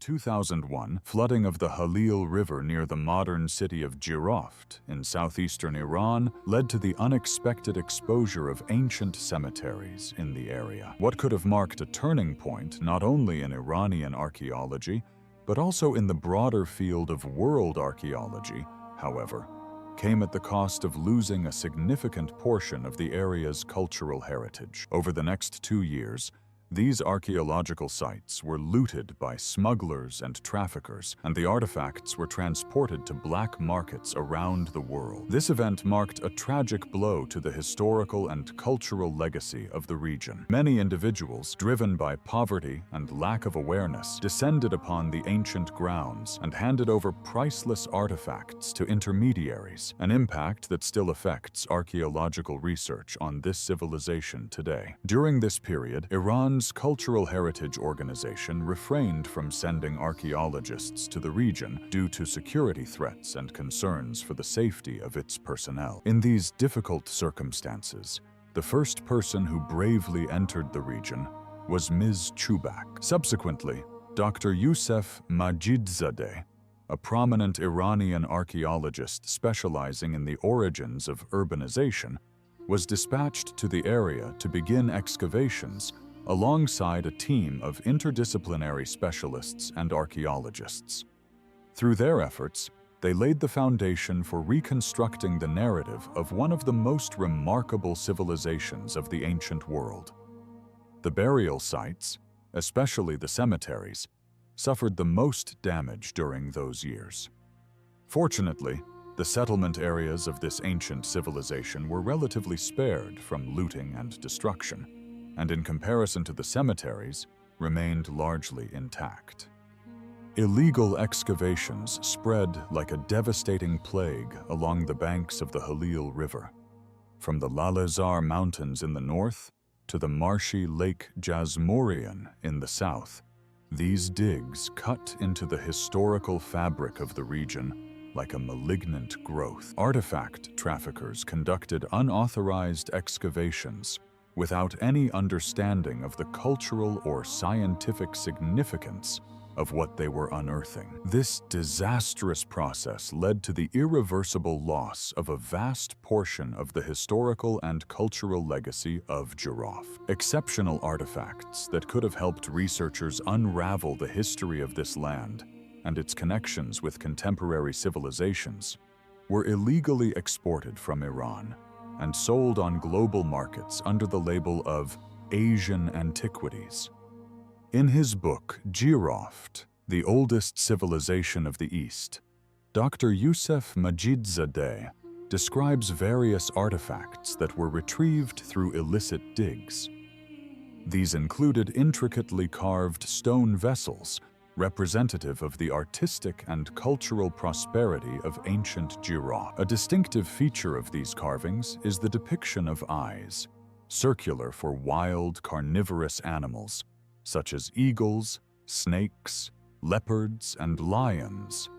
2001, flooding of the Halil River near the modern city of Jiroft in southeastern Iran led to the unexpected exposure of ancient cemeteries in the area. What could have marked a turning point not only in Iranian archaeology, but also in the broader field of world archaeology, however, came at the cost of losing a significant portion of the area's cultural heritage. Over the next 2 years, these archaeological sites were looted by smugglers and traffickers, and the artifacts were transported to black markets around the world. This event marked a tragic blow to the historical and cultural legacy of the region. Many individuals, driven by poverty and lack of awareness, descended upon the ancient grounds and handed over priceless artifacts to intermediaries, an impact that still affects archaeological research on this civilization today. During this period, Iran's Cultural Heritage Organization refrained from sending archaeologists to the region due to security threats and concerns for the safety of its personnel. In these difficult circumstances, the first person who bravely entered the region was Ms. Chubak. Subsequently, Dr. Yousef Madjidzadeh, a prominent Iranian archaeologist specializing in the origins of urbanization, was dispatched to the area to begin excavations alongside a team of interdisciplinary specialists and archaeologists. Through their efforts, they laid the foundation for reconstructing the narrative of one of the most remarkable civilizations of the ancient world. The burial sites, especially the cemeteries, suffered the most damage during those years. Fortunately, the settlement areas of this ancient civilization were relatively spared from looting and destruction, and in comparison to the cemeteries, remained largely intact. Illegal excavations spread like a devastating plague along the banks of the Halil River, from the Lalazar Mountains in the north to the marshy Lake Jasmorian in the south. These digs cut into the historical fabric of the region like a malignant growth. Artifact traffickers conducted unauthorized excavations without any understanding of the cultural or scientific significance of what they were unearthing. This disastrous process led to the irreversible loss of a vast portion of the historical and cultural legacy of Jiroft. Exceptional artifacts that could have helped researchers unravel the history of this land and its connections with contemporary civilizations were illegally exported from Iran and sold on global markets under the label of Asian Antiquities. In his book, Jiroft, The Oldest Civilization of the East, Dr. Yousef Madjidzadeh describes various artifacts that were retrieved through illicit digs. These included intricately carved stone vessels representative of the artistic and cultural prosperity of ancient Jiroft. A distinctive feature of these carvings is the depiction of eyes, circular for wild carnivorous animals, such as eagles, snakes, leopards, and lions,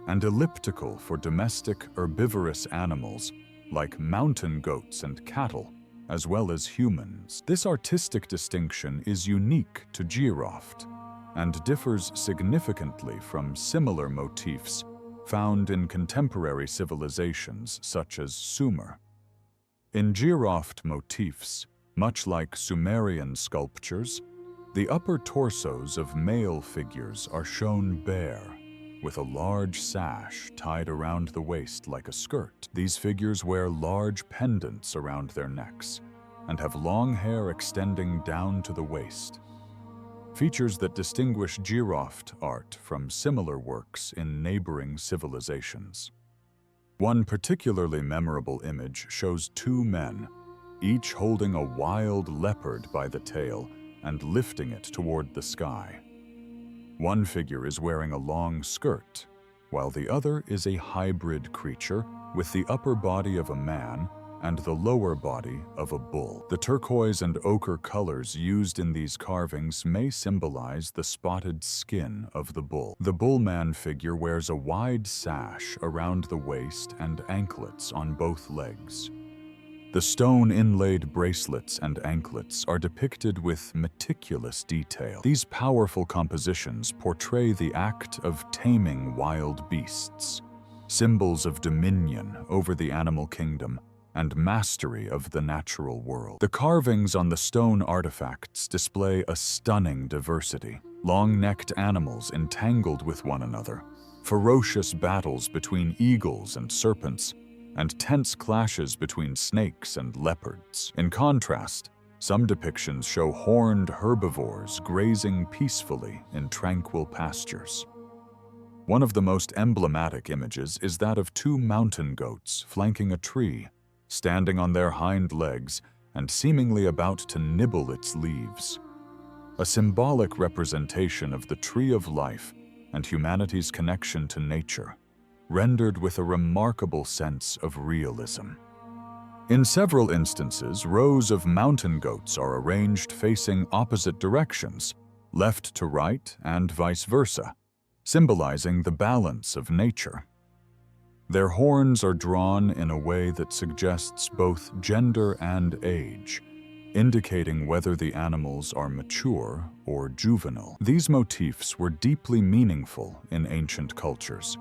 and elliptical for domestic herbivorous animals like mountain goats and cattle, as well as humans. This artistic distinction is unique to Jiroft and differs significantly from similar motifs found in contemporary civilizations such as Sumer. In Jiroft motifs, much like Sumerian sculptures, the upper torsos of male figures are shown bare, with a large sash tied around the waist like a skirt. These figures wear large pendants around their necks and have long hair extending down to the waist, features that distinguish Jiroft art from similar works in neighboring civilizations. One particularly memorable image shows two men, each holding a wild leopard by the tail and lifting it toward the sky. One figure is wearing a long skirt, while the other is a hybrid creature with the upper body of a man and the lower body of a bull. The turquoise and ochre colors used in these carvings may symbolize the spotted skin of the bull. The bullman figure wears a wide sash around the waist and anklets on both legs. The stone-inlaid bracelets and anklets are depicted with meticulous detail. These powerful compositions portray the act of taming wild beasts, symbols of dominion over the animal kingdom and mastery of the natural world. The carvings on the stone artifacts display a stunning diversity: long-necked animals entangled with one another, ferocious battles between eagles and serpents, and tense clashes between snakes and leopards. In contrast, some depictions show horned herbivores grazing peacefully in tranquil pastures. One of the most emblematic images is that of two mountain goats flanking a tree, standing on their hind legs and seemingly about to nibble its leaves. A symbolic representation of the tree of life and humanity's connection to nature, rendered with a remarkable sense of realism. In several instances, rows of mountain goats are arranged facing opposite directions, left to right and vice versa, symbolizing the balance of nature. Their horns are drawn in a way that suggests both gender and age, indicating whether the animals are mature or juvenile. These motifs were deeply meaningful in ancient cultures,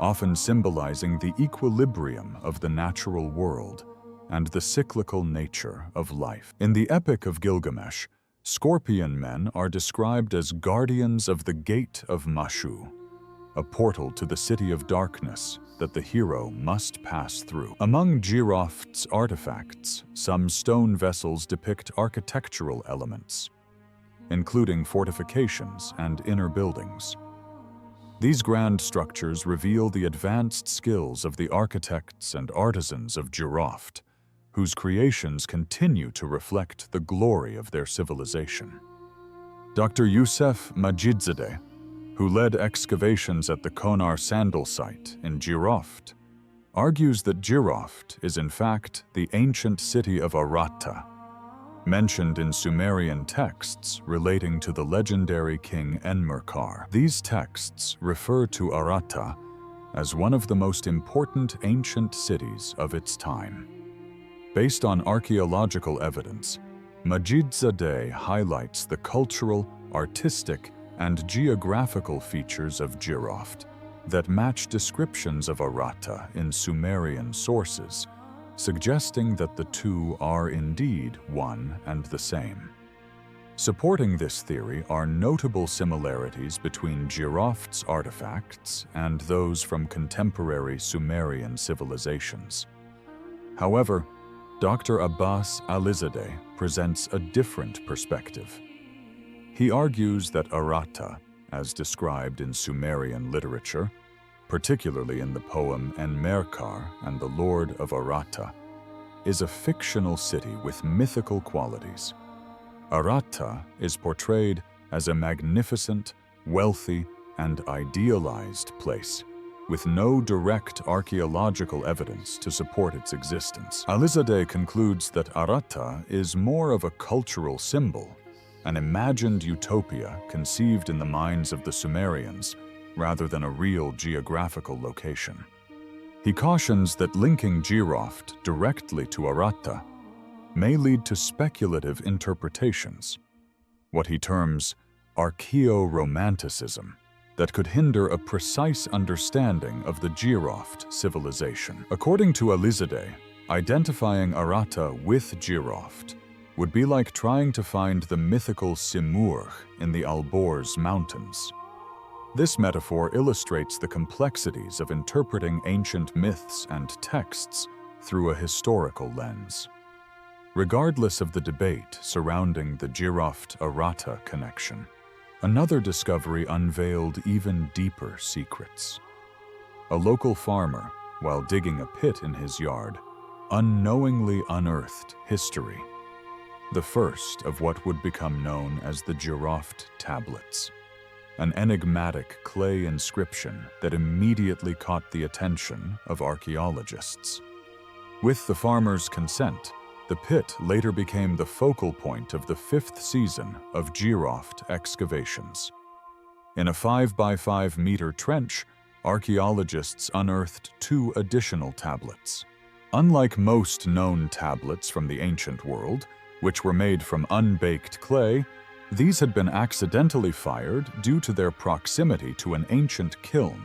often symbolizing the equilibrium of the natural world and the cyclical nature of life. In the Epic of Gilgamesh, scorpion men are described as guardians of the Gate of Mashu, a portal to the City of Darkness that the hero must pass through. Among Jiroft's artifacts, some stone vessels depict architectural elements, including fortifications and inner buildings. These grand structures reveal the advanced skills of the architects and artisans of Jiroft, whose creations continue to reflect the glory of their civilization. Dr. Yousef Madjidzadeh, who led excavations at the Konar Sandal site in Jiroft, argues that Jiroft is in fact the ancient city of Aratta, mentioned in Sumerian texts relating to the legendary king Enmerkar. These texts refer to Aratta as one of the most important ancient cities of its time. Based on archaeological evidence, Madjidzadeh highlights the cultural, artistic, and geographical features of Jiroft that match descriptions of Aratta in Sumerian sources, suggesting that the two are indeed one and the same. Supporting this theory are notable similarities between Jiroft's artifacts and those from contemporary Sumerian civilizations. However, Dr. Abbas Alizadeh presents a different perspective. He argues that Aratta, as described in Sumerian literature, particularly in the poem Enmerkar and the Lord of Aratta, is a fictional city with mythical qualities. Aratta is portrayed as a magnificent, wealthy, and idealized place, with no direct archaeological evidence to support its existence. Alizadeh concludes that Aratta is more of a cultural symbol, an imagined utopia conceived in the minds of the Sumerians, rather than a real geographical location. He cautions that linking Jiroft directly to Aratta may lead to speculative interpretations, what he terms archaeo-romanticism, that could hinder a precise understanding of the Jiroft civilization. According to Alizadeh, identifying Aratta with Jiroft would be like trying to find the mythical Simurgh in the Alborz Mountains. This metaphor illustrates the complexities of interpreting ancient myths and texts through a historical lens. Regardless of the debate surrounding the Jiroft-Aratta connection, another discovery unveiled even deeper secrets. A local farmer, while digging a pit in his yard, unknowingly unearthed history, the first of what would become known as the Jiroft tablets, an enigmatic clay inscription that immediately caught the attention of archaeologists. With the farmer's consent, the pit later became the focal point of the 5th season of Jiroft Excavations. In a 5-by-5-meter trench, archaeologists unearthed 2 additional tablets, Unlike most known tablets from the ancient world, which were made from unbaked clay, these had been accidentally fired due to their proximity to an ancient kiln,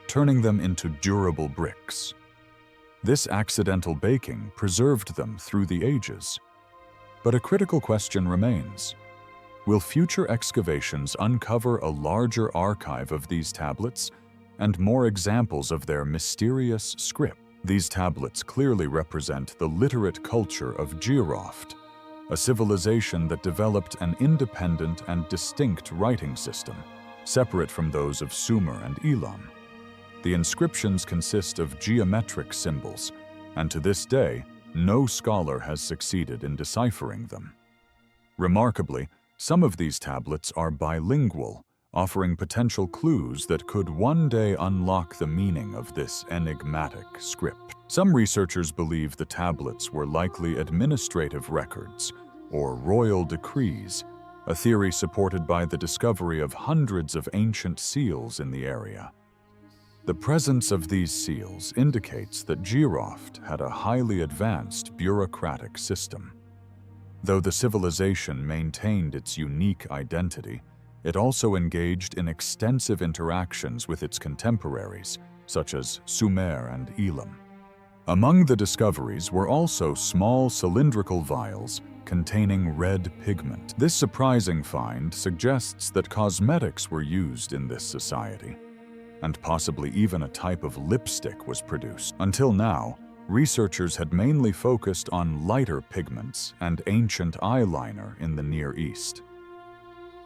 turning them into durable bricks. This accidental baking preserved them through the ages. But a critical question remains. Will future excavations uncover a larger archive of these tablets and more examples of their mysterious script? These tablets clearly represent the literate culture of Jiroft, a civilization that developed an independent and distinct writing system, separate from those of Sumer and Elam. The inscriptions consist of geometric symbols, and to this day, no scholar has succeeded in deciphering them. Remarkably, some of these tablets are bilingual, offering potential clues that could one day unlock the meaning of this enigmatic script. Some researchers believe the tablets were likely administrative records or royal decrees, a theory supported by the discovery of hundreds of ancient seals in the area. The presence of these seals indicates that Jiroft had a highly advanced bureaucratic system. Though the civilization maintained its unique identity, it also engaged in extensive interactions with its contemporaries, such as Sumer and Elam. Among the discoveries were also small cylindrical vials containing red pigment. This surprising find suggests that cosmetics were used in this society, and possibly even a type of lipstick was produced. Until now, researchers had mainly focused on lighter pigments and ancient eyeliner in the Near East.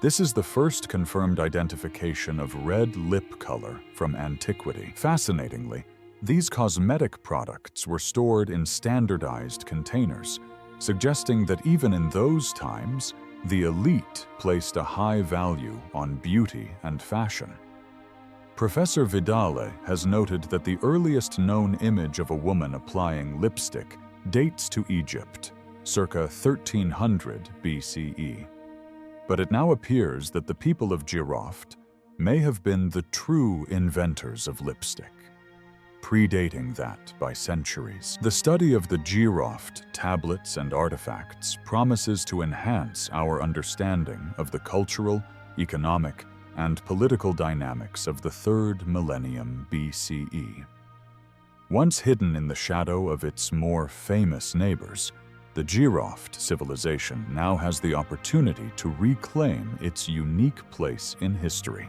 This is the first confirmed identification of red lip color from antiquity. Fascinatingly, these cosmetic products were stored in standardized containers, suggesting that even in those times, the elite placed a high value on beauty and fashion. Professor Vidale has noted that the earliest known image of a woman applying lipstick dates to Egypt, circa 1300 BCE. But it now appears that the people of Jiroft may have been the true inventors of lipstick, predating that by centuries. The study of the Jiroft tablets and artifacts promises to enhance our understanding of the cultural, economic, and political dynamics of the 3rd millennium BCE. Once hidden in the shadow of its more famous neighbors, the Jiroft civilization now has the opportunity to reclaim its unique place in history.